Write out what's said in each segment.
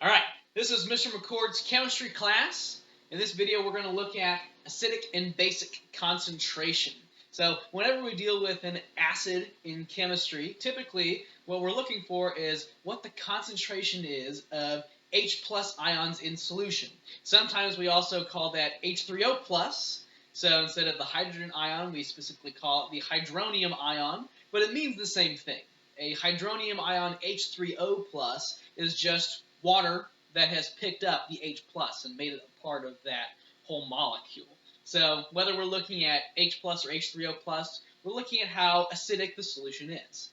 All right, this is Mr. McCord's chemistry class. In this video, we're going to look at acidic and basic concentration. So whenever we deal with an acid in chemistry, typically what we're looking for is what the concentration is of H plus ions in solution. Sometimes we also call that H3O plus. So instead of the hydrogen ion, we specifically call it the hydronium ion, but it means the same thing. A hydronium ion H3O plus is just water that has picked up the H plus and made it a part of that whole molecule. So whether we're looking at H plus or H3O plus, we're looking at how acidic the solution is.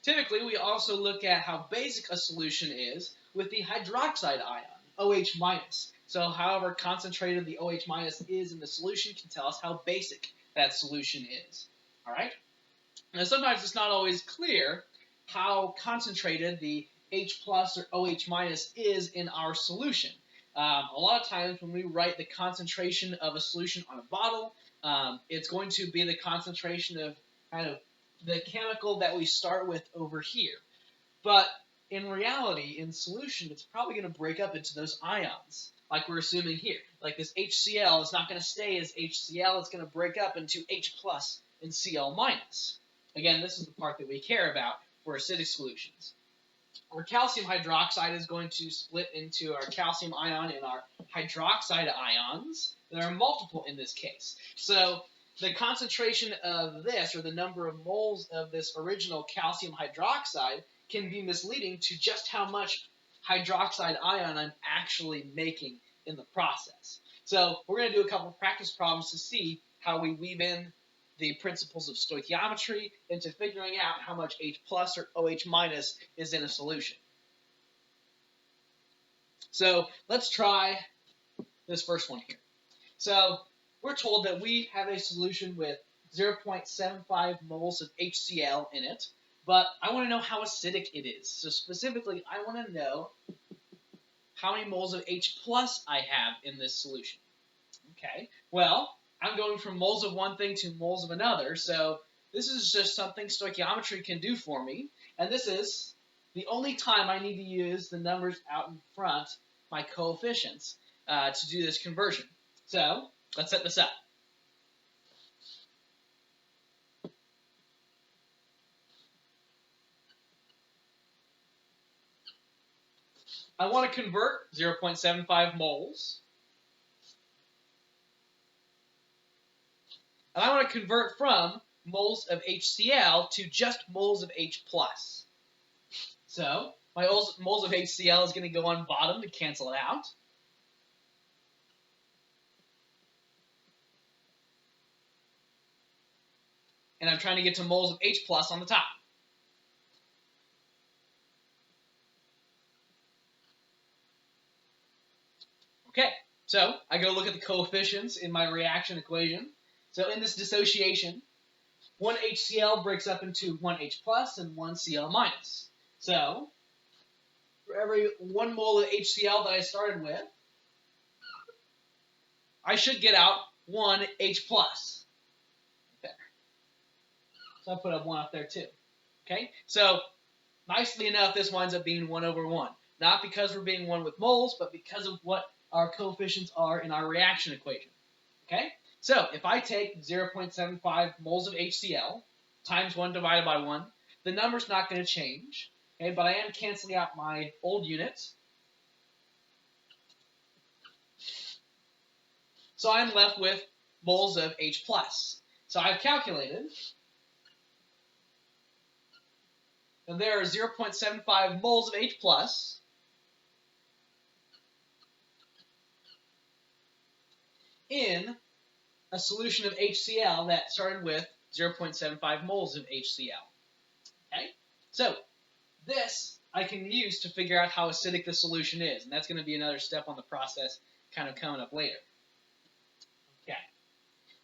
Typically, we also look at how basic a solution is with the hydroxide ion, OH minus. So however concentrated the OH minus is in the solution can tell us how basic that solution is. All right? Now sometimes it's not always clear how concentrated the H plus or OH minus is in our solution. A lot of times when we write the concentration of a solution on a bottle, it's going to be the concentration of kind of the chemical that we start with over here. But in reality, in solution, it's probably going to break up into those ions, like we're assuming here. Like this HCl is not going to stay as HCl, it's going to break up into H plus and Cl minus. Again, this is the part that we care about for acidic solutions. Our calcium hydroxide is going to split into our calcium ion and our hydroxide ions. There are multiple in this case. So the concentration of this, or the number of moles of this original calcium hydroxide, can be misleading to just how much hydroxide ion I'm actually making in the process. So we're going to do a couple of practice problems to see how we weave in the principles of stoichiometry into figuring out how much H plus or OH minus is in a solution. So let's try this first one here. So we're told that we have a solution with 0.75 moles of HCl in it, but I want to know how acidic it is. So specifically, I want to know how many moles of H plus I have in this solution. Okay, well, I'm going from moles of one thing to moles of another, so this is just something stoichiometry can do for me, and this is the only time I need to use the numbers out in front, my coefficients, to do this conversion. So let's set this up. I want to convert 0.75 moles. And I want to convert from moles of HCl to just moles of H plus. So my moles of HCl is going to go on bottom to cancel it out. And I'm trying to get to moles of H plus on the top. Okay, so I go look at the coefficients in my reaction equation. So in this dissociation, one HCl breaks up into one H plus and one Cl minus. So for every 1 mole of HCl that I started with, I should get out 1 H plus. There. So I put up 1 up there too. Okay, so nicely enough, this winds up being 1 over 1. Not because we're being 1 with moles, but because of what our coefficients are in our reaction equation. Okay? So if I take 0.75 moles of HCl times 1 divided by 1, the number's not going to change, okay, but I am canceling out my old units. So I'm left with moles of H plus. So I've calculated, and there are 0.75 moles of H plus in a solution of HCl that started with 0.75 moles of HCl. Okay? So this I can use to figure out how acidic the solution is, and that's going to be another step on the process kind of coming up later. Okay.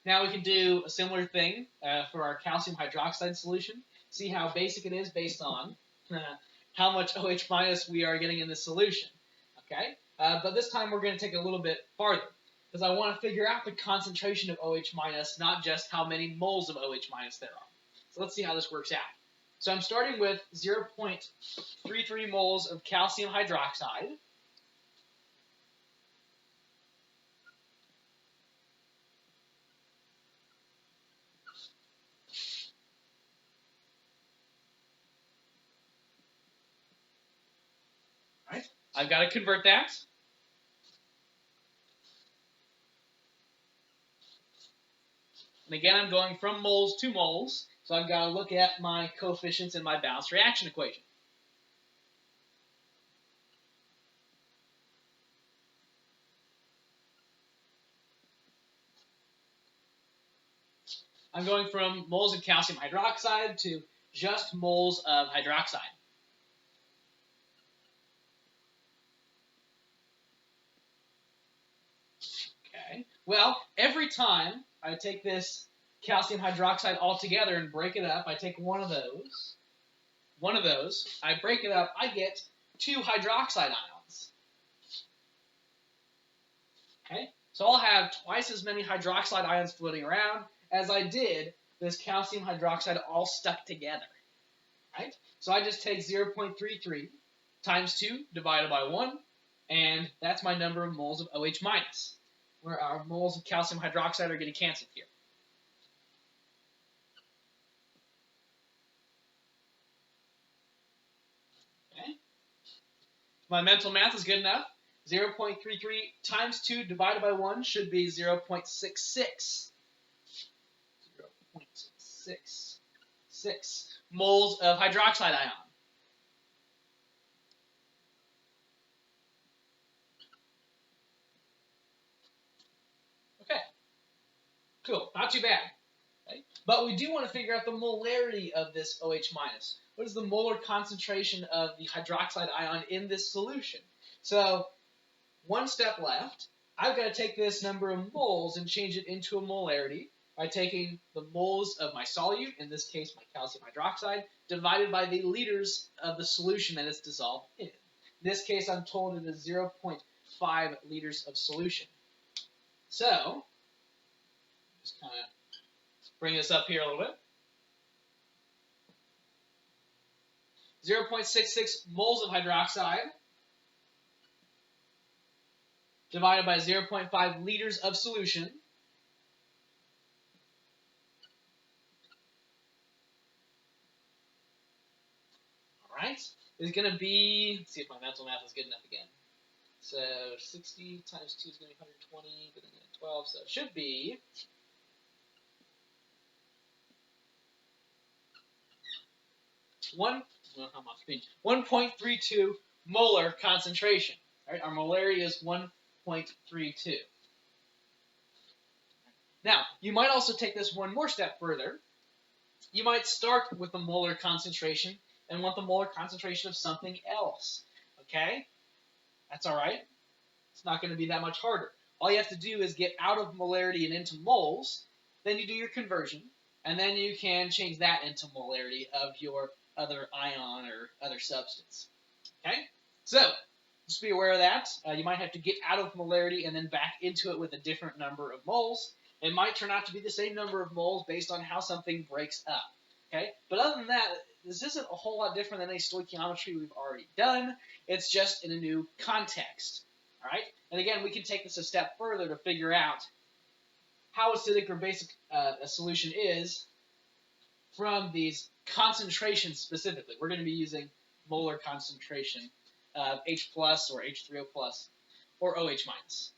Now we can do a similar thing for our calcium hydroxide solution. See how basic it is based on how much OH minus we are getting in the solution. Okay? But this time we're going to take it a little bit farther, because I want to figure out the concentration of OH minus, not just how many moles of OH minus there are. So let's see how this works out. So I'm starting with 0.33 moles of calcium hydroxide. I've got to convert that. And again, I'm going from moles to moles, so I've got to look at my coefficients in my balanced reaction equation. I'm going from moles of calcium hydroxide to just moles of hydroxide. Okay. Well, every time I take this calcium hydroxide all together and break it up, I take one of those, I break it up, I get 2 hydroxide ions. Okay? So I'll have twice as many hydroxide ions floating around as I did this calcium hydroxide all stuck together. Right? So I just take 0.33 times 2 divided by 1, and that's my number of moles of OH minus, where our moles of calcium hydroxide are getting canceled here. Okay? My mental math is good enough. 0.33 times 2 divided by 1 should be 0.66. 0.66 moles of hydroxide ion. Okay, cool, not too bad. Okay? But we do want to figure out the molarity of this OH minus. What is the molar concentration of the hydroxide ion in this solution? So, one step left. I've got to take this number of moles and change it into a molarity by taking the moles of my solute, in this case my calcium hydroxide, divided by the liters of the solution that it's dissolved in. In this case, I'm told it is 0.5 liters of solution. So, just kind of bring this up here a little bit. 0.66 moles of hydroxide divided by 0.5 liters of solution. Alright, is going to be, let's see if my mental math is good enough again. So 60 times 2 is going to be 120, but then 12, so it should be 1.32 molar concentration. All right, our molarity is 1.32. Now, you might also take this one more step further. You might start with the molar concentration and want the molar concentration of something else. Okay? That's all right. It's not going to be that much harder. All you have to do is get out of molarity and into moles. Then you do your conversion, and then you can change that into molarity of your other ion or other substance. Okay? So, just be aware of that. You might have to get out of molarity and then back into it with a different number of moles. It might turn out to be the same number of moles based on how something breaks up. Okay? But other than that, this isn't a whole lot different than any stoichiometry we've already done. It's just in a new context. All right? And again, we can take this a step further to figure out how acidic or basic a solution is from these concentrations specifically. We're going to be using molar concentration of H plus or H3O plus or OH minus.